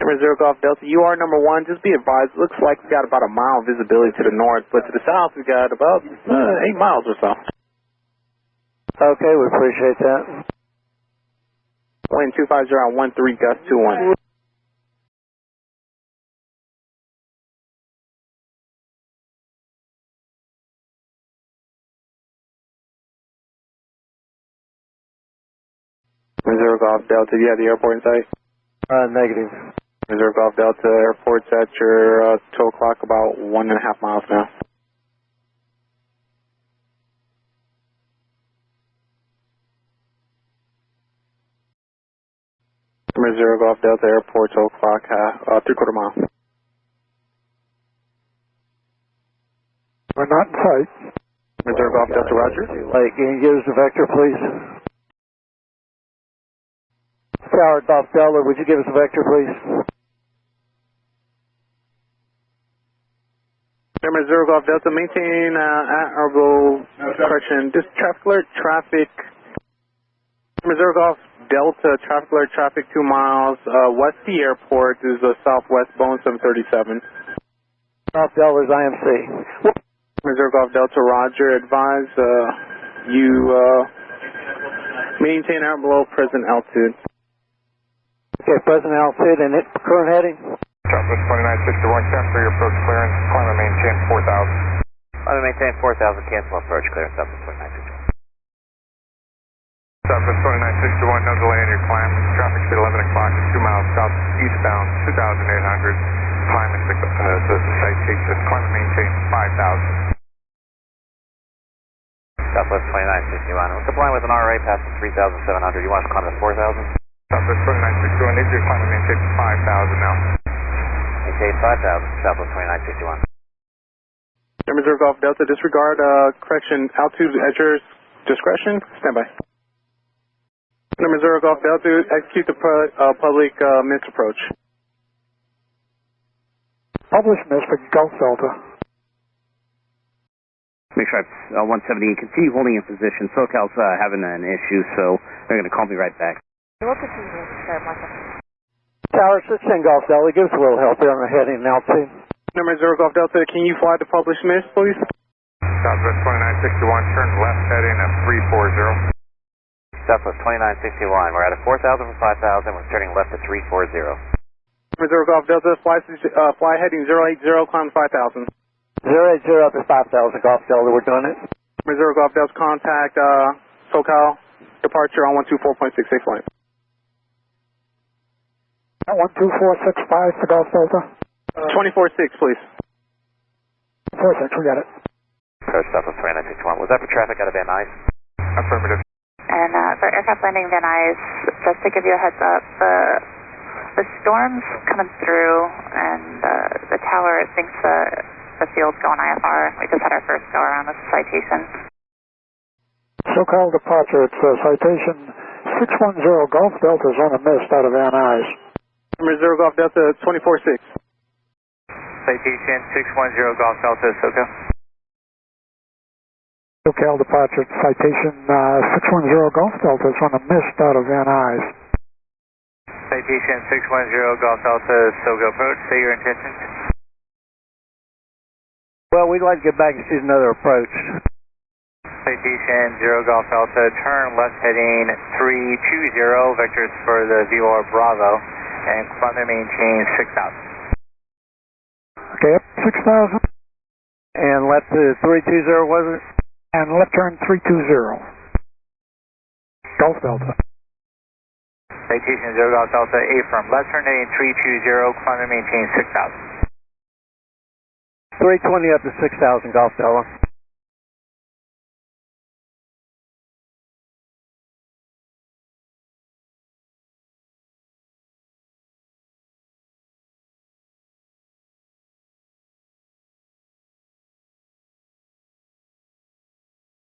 Number 0 Golf Delta, you are number 1. Just be advised, looks like we got about a mile visibility to the north, but to the south we got about 8 miles or so. Okay, we appreciate that. Wind 250 on 13, gust 21. Number 0 Golf Delta, do you have the airport in sight? Negative. Number 0 Golf Delta, airport's at your 2 o'clock, about 1.5 miles now. Number 0 Golf Delta, airport 2 o'clock, 3/4 mile. We're not in sight. Number 0 Golf Delta, roger. Like, can you give us the vector, please? Tower Golf Delta, would you give us a vector, please? Number 0 Golf Delta, maintain correction, just traffic alert, traffic. Number 0 Golf Delta, traffic alert, traffic 2 miles, west the airport is southwest, Boeing 737. Golf Delta is IMC. Number 0 Golf Delta, roger, advise you maintain out below present altitude. Okay, present altitude and current heading? Southwest 2961, cancel your approach clearance, climb and maintain 4,000. Climb and maintain 4,000, cancel approach clearance, Southwest 2961. Southwest 2961, no delay in your climb. Traffic speed 11 o'clock at 2 miles southeastbound, 2,800. Climb and citation, climb and maintain 5,000. Southwest 2961, we're complying with an RA passing 3,700. You want us to climb to 4,000? Southwest 2961, need you to climb and maintain 5,000 now. Maintain 5,000, Southwest 2961. Number 0 Golf Delta, disregard correction, altitude at your discretion, stand by. Number 0 Golf Delta, execute the public missed approach. Published miss for Golf Delta. Make sure it's 170 and continue holding your position. SoCal's having an issue, so they're going to call me right back. We'll continue to start marking. Tower 16 Golf Delta, give us a little help here on the heading and altitude. Number 0 Golf Delta, can you fly the published miss, please? Southwest 2961, turn left heading at 340. Southwest 2961, we're at a 4,000 from 5,000, we're turning left at 340. Number 0 Golf Delta, fly heading 080, climb 5,000. 080 up to 5,000 Golf Delta, we're doing it. Number 0 Golf Delta, contact SoCal, departure on 124.68 flight. 12465 for Golf Delta. 24.6, please. 46, we got it. Approach Southwest 2961, was that for traffic out of Van Nuys? Affirmative. And for aircraft landing Van Nuys, just to give you a heads up, the storm's coming through, and the tower thinks the field's going IFR. We just had our first go around with the citation. SoCal departure, it's citation 610 Golf Delta is on a mist out of Van Nuys. Number 0 Golf Delta, 24.6. Citation 610 Golf Delta, SoCal. SoCal departure, citation 610 Golf Delta is on a mist out of Van Nuys. Citation 610 Golf Delta, SoCal approach, say your intentions. Well, we'd like to get back and see another approach. Citation 0 Golf Delta, turn left heading 320, vectors for the VOR Bravo, and climb and maintain 6,000. Okay, up 6,000. And left to 320, was it? And left turn 320. Golf Delta. Citation 0 Golf Delta, affirm, left turn heading 320, climb and maintain 6,000. 320 up to 6,000 Golf Delta.